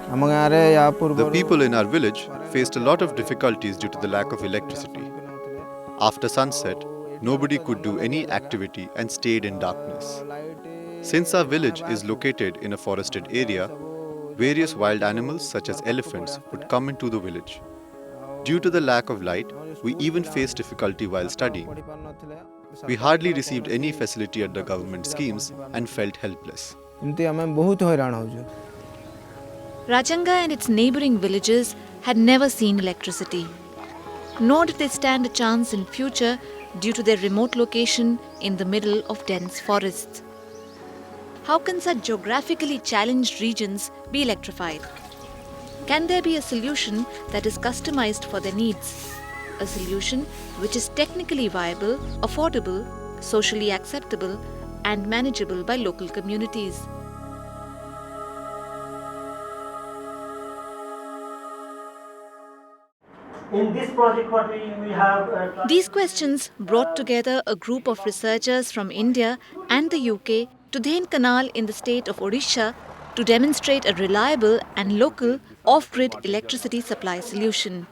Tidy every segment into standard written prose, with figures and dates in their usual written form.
The people in our village faced a lot of difficulties due to the lack of electricity. After sunset, nobody could do any activity and stayed in darkness. Since our village is located in a forested area, various wild animals such as elephants would come into the village. Due to the lack of light, we even faced difficulty while studying. We hardly received any facility at the government schemes and felt helpless. Rajanga and its neighbouring villages had never seen electricity. Nor did they stand a chance in future due to their remote location in the middle of dense forests. How can such geographically challenged regions be electrified? Can there be a solution that is customized for their needs? A solution which is technically viable, affordable, socially acceptable, and manageable by local communities. In this project, what we have... These questions brought together a group of researchers from India and the UK to Dhenkanal in the state of Odisha to demonstrate a reliable and local off-grid electricity supply solution.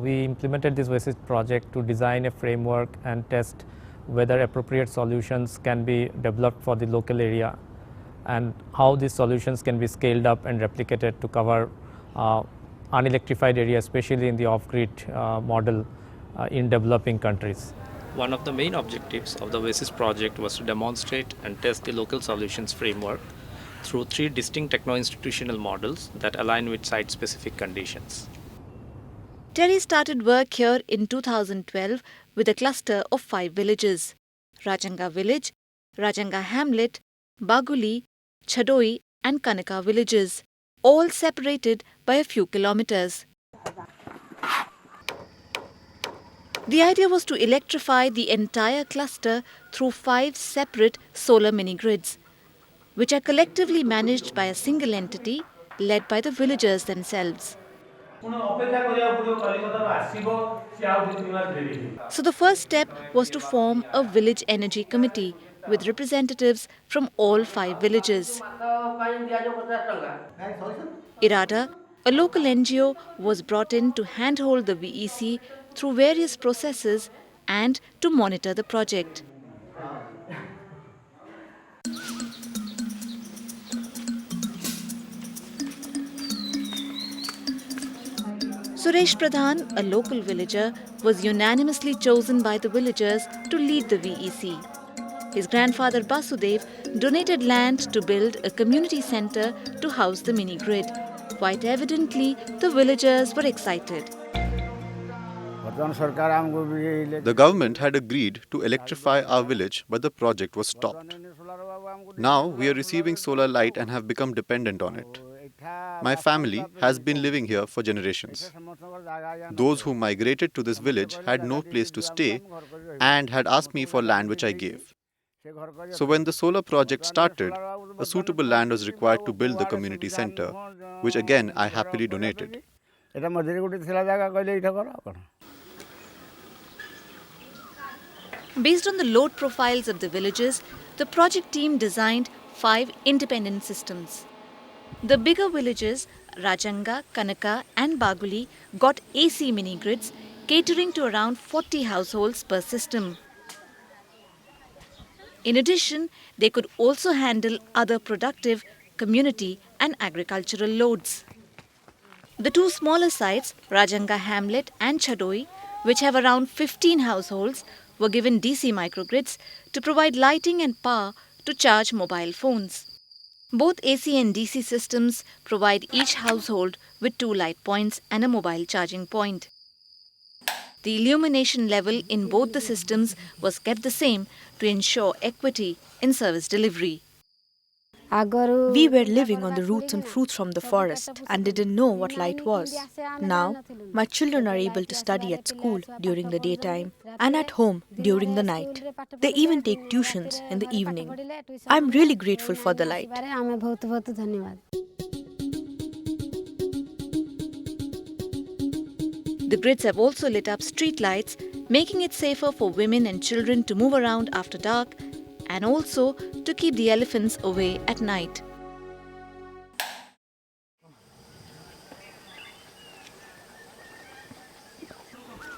We implemented this OASIS project to design a framework and test whether appropriate solutions can be developed for the local area and how these solutions can be scaled up and replicated to cover unelectrified areas, especially in the off-grid model in developing countries. One of the main objectives of the OASIS project was to demonstrate and test the local solutions framework through 3 distinct techno-institutional models that align with site-specific conditions. TERI started work here in 2012 with a cluster of 5 villages: Rajanga village, Rajanga hamlet, Baguli, Chadoi and Kanaka villages, all separated by a few kilometers. The idea was to electrify the entire cluster through 5 separate solar mini-grids, which are collectively managed by a single entity led by the villagers themselves. So the first step was to form a village energy committee with representatives from all 5 villages. Irada, a local NGO, was brought in to handhold the VEC through various processes and to monitor the project. Suresh Pradhan, a local villager, was unanimously chosen by the villagers to lead the VEC. His grandfather Basudev donated land to build a community centre to house the mini-grid. Quite evidently, the villagers were excited. The government had agreed to electrify our village, but the project was stopped. Now we are receiving solar light and have become dependent on it. My family has been living here for generations. Those who migrated to this village had no place to stay and had asked me for land which I gave. So when the solar project started, a suitable land was required to build the community center, which again I happily donated. Based on the load profiles of the villages, the project team designed 5 independent systems. The bigger villages, Rajanga, Kanaka and Baguli, got AC mini-grids catering to around 40 households per system. In addition, they could also handle other productive, community and agricultural loads. The 2 smaller sites, Rajanga hamlet and Chadoi, which have around 15 households, were given DC microgrids to provide lighting and power to charge mobile phones. Both AC and DC systems provide each household with 2 light points and a mobile charging point. The illumination level in both the systems was kept the same to ensure equity in service delivery. We were living on the roots and fruits from the forest and didn't know what light was. Now, my children are able to study at school during the daytime and at home during the night. They even take tuitions in the evening. I'm really grateful for the light. The grids have also lit up street lights, making it safer for women and children to move around after dark and also to keep the elephants away at night.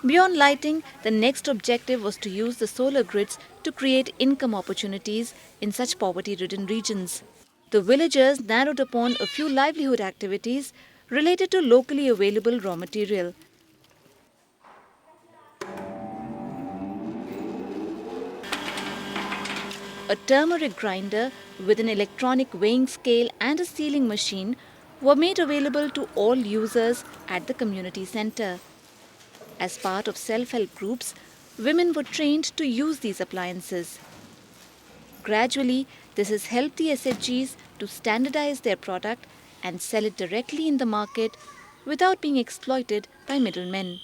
Beyond lighting, the next objective was to use the solar grids to create income opportunities in such poverty-ridden regions. The villagers narrowed upon a few livelihood activities related to locally available raw material. A turmeric grinder with an electronic weighing scale and a sealing machine were made available to all users at the community center. As part of self-help groups, women were trained to use these appliances. Gradually, this has helped the SHGs to standardize their product and sell it directly in the market without being exploited by middlemen.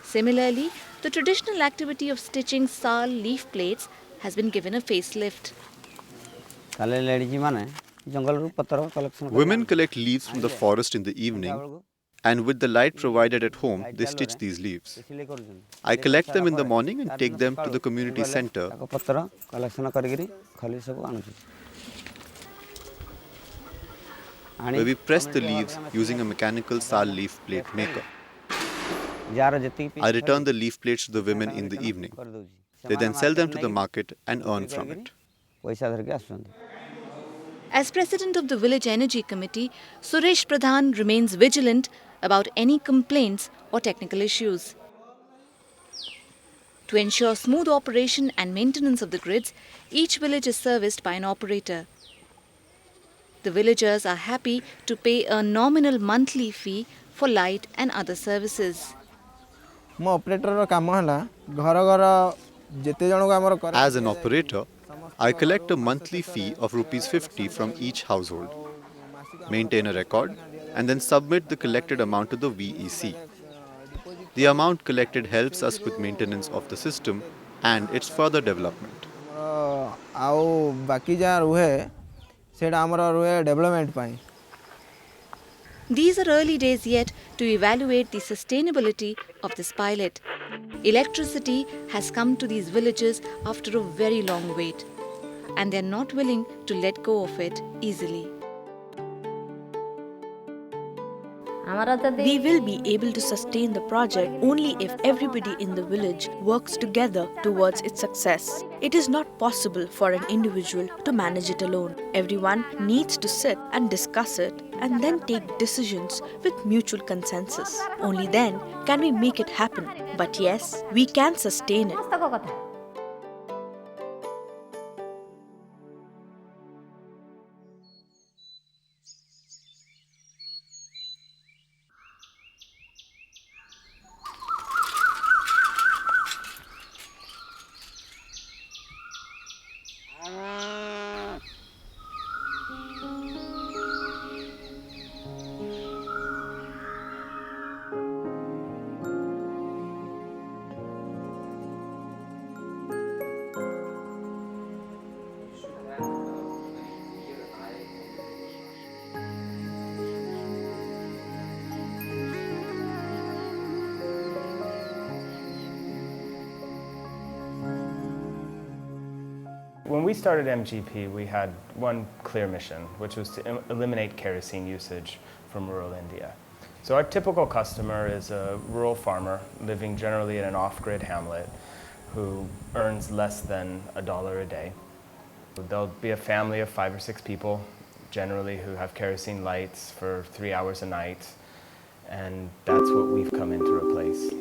Similarly, the traditional activity of stitching sal leaf plates has been given a facelift. Women collect leaves from the forest in the evening, and with the light provided at home, they stitch these leaves. I collect them in the morning and take them to the community center where we press the leaves using a mechanical sal leaf plate maker. I return the leaf plates to the women in the evening. They then sell them to the market and earn from it. As president of the Village Energy Committee, Suresh Pradhan remains vigilant about any complaints or technical issues. To ensure smooth operation and maintenance of the grids, each village is serviced by an operator. The villagers are happy to pay a nominal monthly fee for light and other services. As an operator, I collect a monthly fee of Rs 50 from each household, maintain a record, and then submit the collected amount to the VEC. The amount collected helps us with maintenance of the system and its further development. These are early days yet to evaluate the sustainability of this pilot. Electricity has come to these villages after a very long wait, and they are not willing to let go of it easily. We will be able to sustain the project only if everybody in the village works together towards its success. It is not possible for an individual to manage it alone. Everyone needs to sit and discuss it and then take decisions with mutual consensus. Only then can we make it happen. But yes, we can sustain it. When we started MGP, we had one clear mission, which was to eliminate kerosene usage from rural India. So our typical customer is a rural farmer living generally in an off-grid hamlet who earns less than $1 a day. There'll be a family of 5 or 6 people, generally who have kerosene lights for 3 hours a night, and that's what we've come in to replace.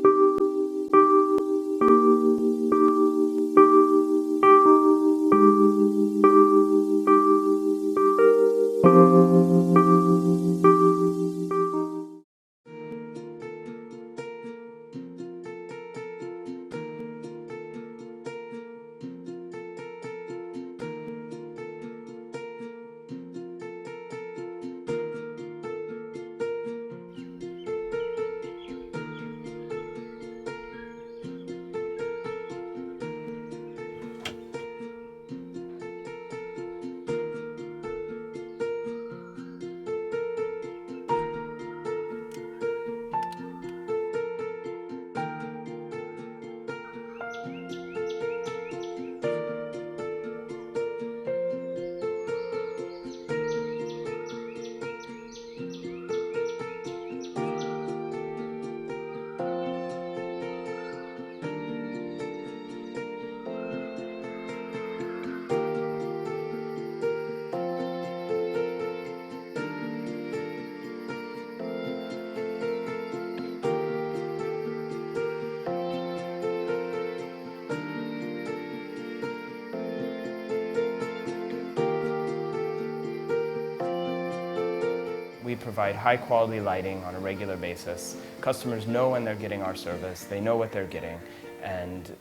We provide high quality lighting on a regular basis. Customers know when they're getting our service, they know what they're getting, and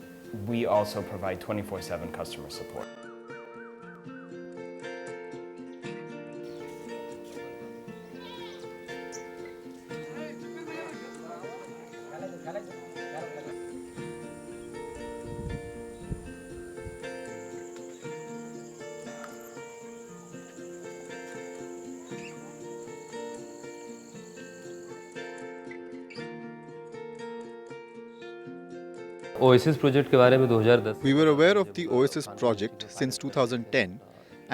we also provide 24/7 customer support. Oasis project के बारे में 2010 We were aware of the Oasis project since 2010,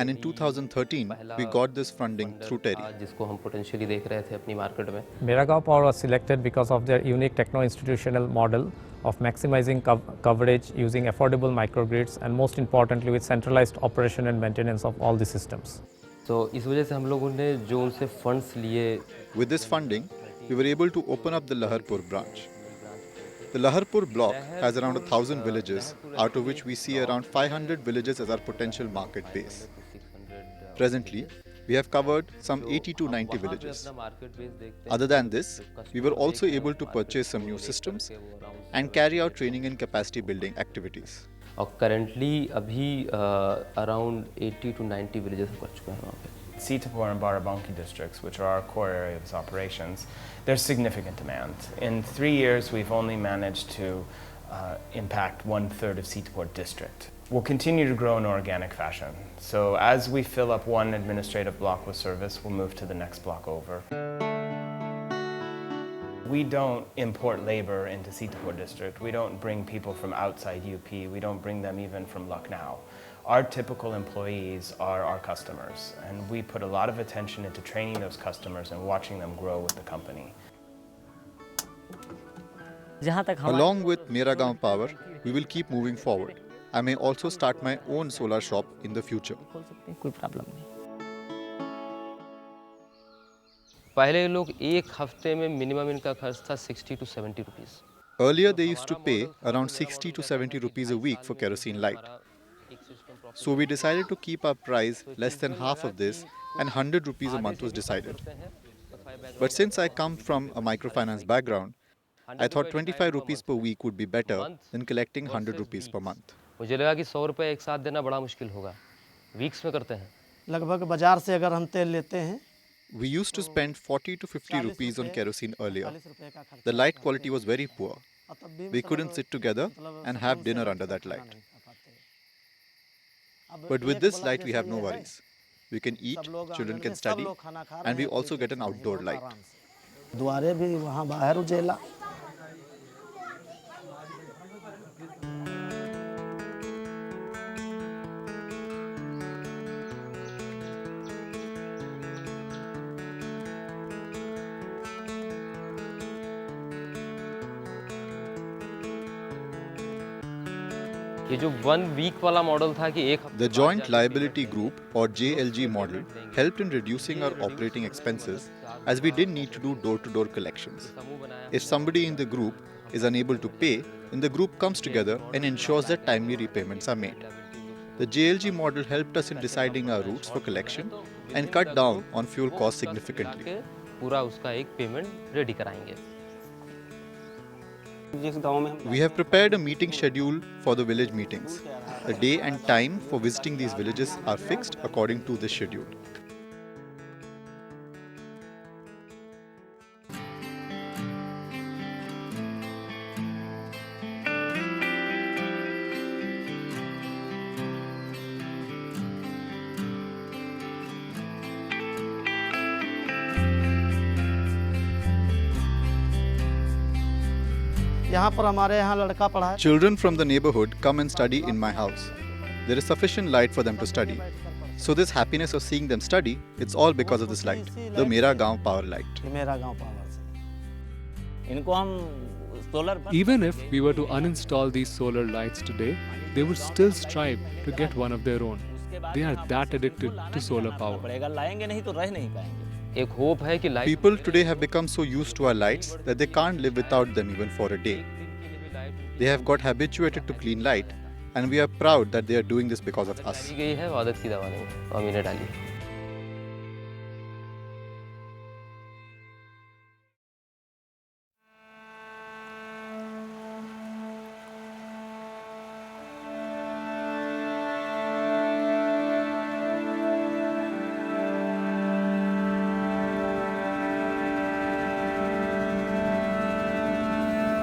and in 2013 we got this funding through TERI. जिसको हम potentially देख रहे थे अपनी market में Miragaon Power was selected because of their unique techno-institutional model of maximizing coverage using affordable microgrids and most importantly with centralized operation and maintenance of all the systems. तो इस वजह से हम लोगों ने जो उनसे फंड्स लिए With this funding, we were able to open up the Laharpur branch. The Laharpur block has around 1,000 villages, out of which we see around 500 villages as our potential market base. Presently, we have covered some 80 to 90 villages. Other than this, we were also able to purchase some new systems and carry out training and capacity building activities. और currently अभी around 80 to 90 villages हम कर चुके हैं वहाँ पे Sitapur and Barabanki districts, which are our core area of operations, there's significant demand. In 3 years, we've only managed to impact 1/3 of Sitapur district. We'll continue to grow in organic fashion. So as we fill up one administrative block with service, we'll move to the next block over. We don't import labor into Sitapur district. We don't bring people from outside UP. We don't bring them even from Lucknow. Our typical employees are our customers, and we put a lot of attention into training those customers and watching them grow with the company. Along with Miragaon Power, we will keep moving forward. I may also start my own solar shop in the future. पहले लोग एक हफ्ते में minimum इनका खर्च था 60 to 70 rupees Earlier, they used to pay around 60 to 70 rupees a week for kerosene light. So we decided to keep our price less than half of this, and 100 rupees a month was decided. But since I come from a microfinance background, I thought 25 rupees per week would be better than collecting 100 rupees per month. मुझे लगा कि 100 रुपये एक साथ देना बड़ा मुश्किल होगा वीक्स में करते हैं लगभग बाजार से अगर हम तेल लेते हैं We used to spend 40 to 50 rupees on kerosene earlier. The light quality was very poor. We couldn't sit together and have dinner under that light. But with this light, we have no worries. We can eat, children can study, and we also get an outdoor light. द्वारे भी वहाँ बाहर उजेला ये जो 1 week वाला model था कि एक The Joint Liability Group, or JLG model, helped in reducing our operating expenses as we didn't need to do door-to-door collections. If somebody in the group is unable to pay, then the group comes together and ensures that timely repayments are made. The JLG model helped us in deciding our routes for collection and cut down on fuel costs significantly. पूरा उसका एक payment ready कराएंगे We have prepared a meeting schedule for the village meetings. The day and time for visiting these villages are fixed according to this schedule. यहाँ पर हमारे यहाँ लड़का पढ़ा है Children from the neighborhood come and study in my house. There is sufficient light for them to study. So this happiness of seeing them study, it's all because of this light, the Mera Gaon power light. मेरा गांव power से इनको हम solar Even if we were to uninstall these solar lights today, they would still strive to get one of their own. They are that addicted to solar power. पड़ेगा लाएंगे नहीं तो रह नहीं पाएंगे एक होप है कि light People today have become so used to our lights that they can't live without them even for a day. They have got habituated to clean light, and we are proud that they are doing this because of us. गई है आदत की दवा नहीं अमीने डाली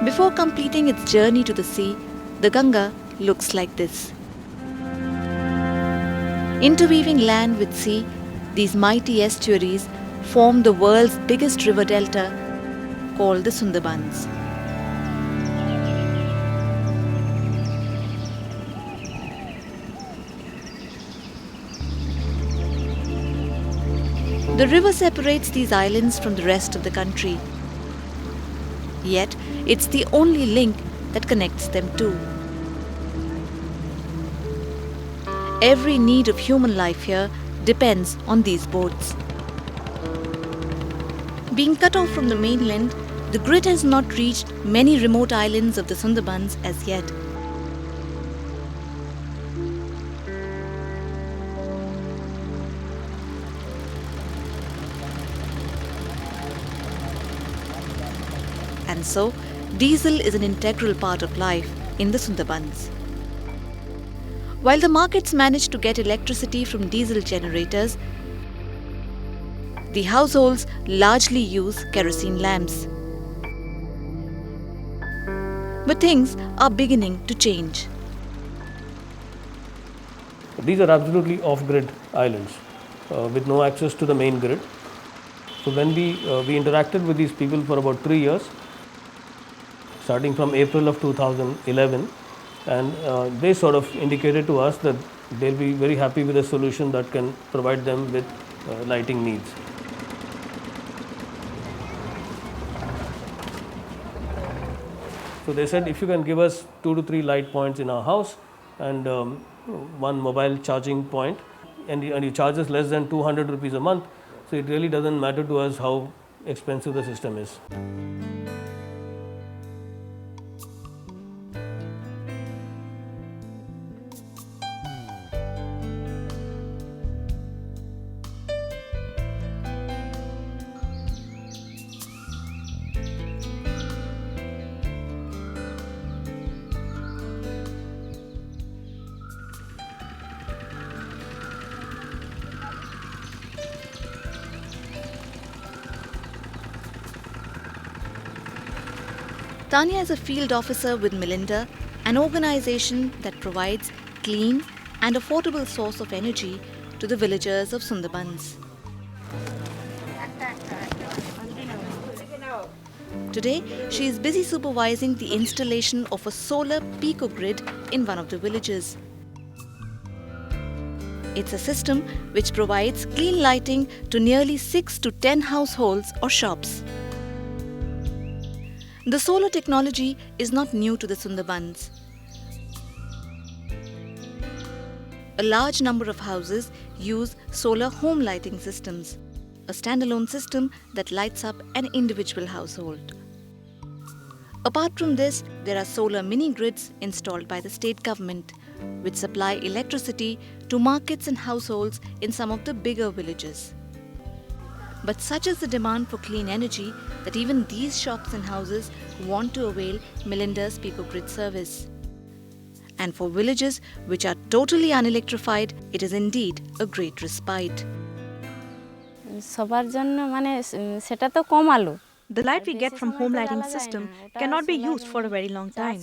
Before completing its journey to the sea, the Ganga looks like this. Interweaving land with sea, these mighty estuaries form the world's biggest river delta called the Sundarbans. The river separates these islands from the rest of the country. Yet, it's the only link that connects them too. Every need of human life here depends on these boats. Being cut off from the mainland, the grid has not reached many remote islands of the Sundarbans as yet. And so, diesel is an integral part of life in the Sundarbans. While the markets manage to get electricity from diesel generators, the households largely use kerosene lamps. But things are beginning to change. These are absolutely off-grid islands with no access to the main grid. So when we interacted with these people for about 3 years, starting from April of 2011, and they sort of indicated to us that they'll be very happy with a solution that can provide them with lighting needs. So they said, if you can give us 2 to 3 light points in our house and one mobile charging point, and you charge us less than 200 rupees a month, so it really doesn't matter to us how expensive the system is. Tanya is a field officer with Melinda, an organization that provides clean and affordable source of energy to the villagers of Sundarbans. Today, she is busy supervising the installation of a solar pico-grid in one of the villages. It's a system which provides clean lighting to nearly 6 to 10 households or shops. The solar technology is not new to the Sundarbans. A large number of houses use solar home lighting systems, a standalone system that lights up an individual household. Apart from this, there are solar mini-grids installed by the state government, which supply electricity to markets and households in some of the bigger villages. But such is the demand for clean energy that even these shops and houses want to avail Melinda's pico-grid service. And for villages which are totally unelectrified, it is indeed a great respite. The light we get from home lighting system cannot be used for a very long time.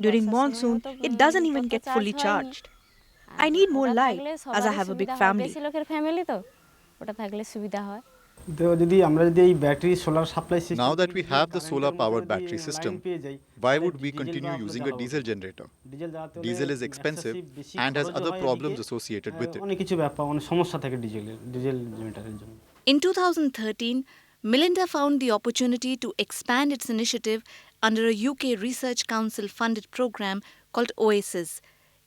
During monsoon, it doesn't even get fully charged. I need more light as I have a big family. Now that we have the solar-powered battery system, why would we continue using a diesel generator? Diesel is expensive and has other problems associated with it. In 2013, Melinda found the opportunity to expand its initiative under a UK Research Council funded program called OASIS,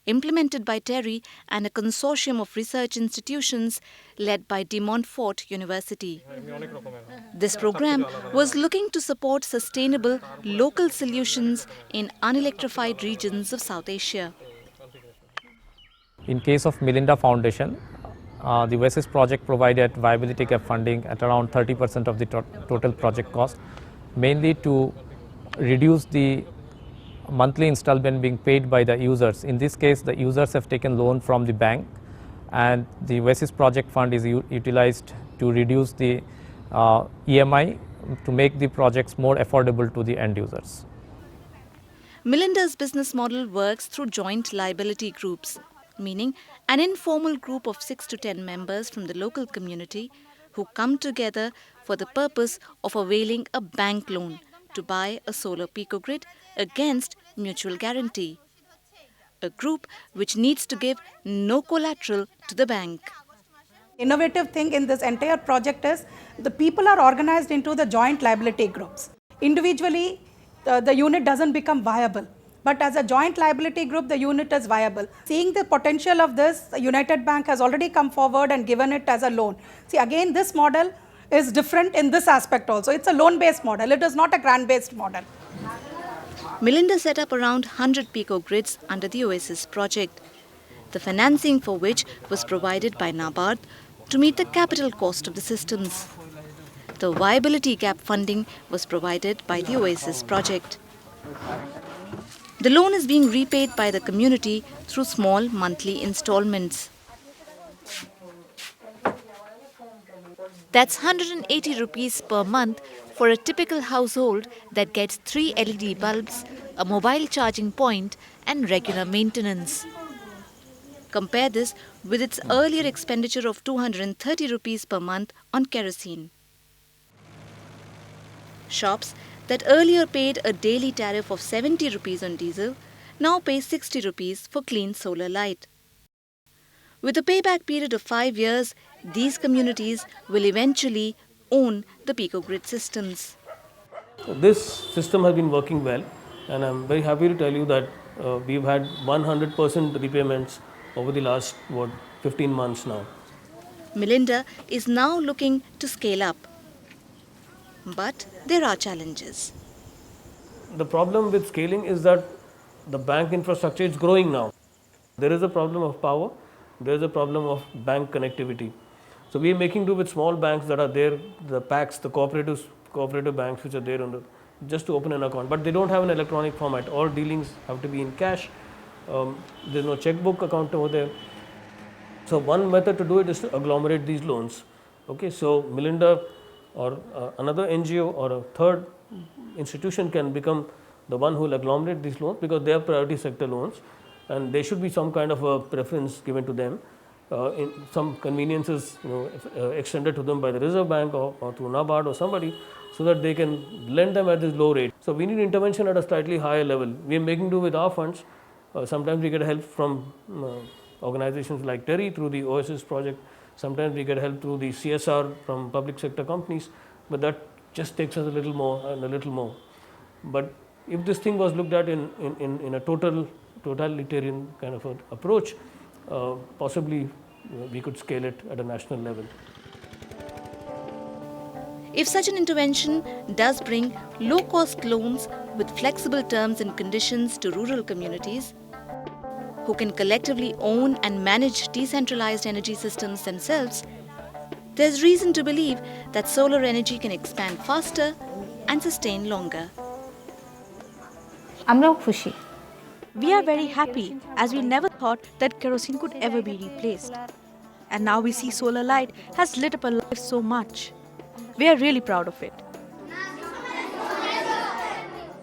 implemented by TERI and a consortium of research institutions led by De Montfort University. This program was looking to support sustainable local solutions in unelectrified regions of South Asia. In case of Melinda Foundation, the OASIS project provided viability gap funding at around 30% of the total project cost, mainly to reduce the monthly installment being paid by the users. In this case, the users have taken loan from the bank, and the OASIS project fund is utilized to reduce the EMI to make the projects more affordable to the end users. Melinda's business model works through joint liability groups, meaning an informal group of 6 to 10 members from the local community who come together for the purpose of availing a bank loan to buy a solar picogrid against mutual guarantee. A group which needs to give no collateral to the bank. Innovative thing in this entire project is the people are organized into the joint liability groups. Individually, the unit doesn't become viable, but as a joint liability group, the unit is viable. Seeing the potential of this, United Bank has already come forward and given it as a loan. See, again, this model is different in this aspect also. It's a loan-based model. It is not a grant-based model. Melinda set up around 100 picogrids under the Oasis project, the financing for which was provided by NABARD to meet the capital cost of the systems. The viability gap funding was provided by the Oasis project. The loan is being repaid by the community through small monthly installments. That's 180 rupees per month for a typical household that gets 3 LED bulbs, a mobile charging point and regular maintenance. Compare this with its earlier expenditure of 230 rupees per month on kerosene. Shops that earlier paid a daily tariff of 70 rupees on diesel now pay 60 rupees for clean solar light. With a payback period of 5 years, these communities will eventually own the picogrid systems. This system has been working well, and I'm very happy to tell you that we've had 100% repayments over the last 15 months now. Melinda is now looking to scale up. But there are challenges. The problem with scaling is that the bank infrastructure is growing now. There is a problem of power, there is a problem of bank connectivity. So we are making do with small banks that are there, the PACs, the cooperative banks which are there just to open an account. But they don't have an electronic format. All dealings have to be in cash. There's no checkbook account over there. So one method to do it is to agglomerate these loans. Okay, so Melinda or another NGO or a third institution can become the one who will agglomerate these loans, because they are priority sector loans and there should be some kind of a preference given to them, in some conveniences extended to them by the Reserve Bank or through NABARD or somebody, so that they can lend them at this low rate. So we need intervention at a slightly higher level. We are making do with our funds. Sometimes we get help from organizations like TERI through the Oasis project. Sometimes we get help through the CSR from public sector companies, but that just takes us a little more and a little more. But if this thing was looked at in a totalitarian kind of approach, possibly we could scale it at a national level. If such an intervention does bring low-cost loans with flexible terms and conditions to rural communities, who can collectively own and manage decentralized energy systems themselves, there's reason to believe that solar energy can expand faster and sustain longer. We are very happy, as we never thought that kerosene could ever be replaced. And now we see solar light has lit up our lives so much. We are really proud of it.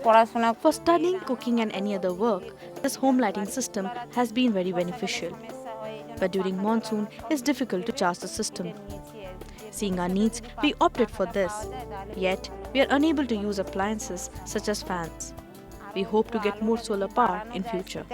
For studying, cooking and any other work, this home lighting system has been very beneficial. But during monsoon, it's difficult to charge the system. Seeing our needs, we opted for this. Yet, we are unable to use appliances such as fans. We hope to get more solar power in future.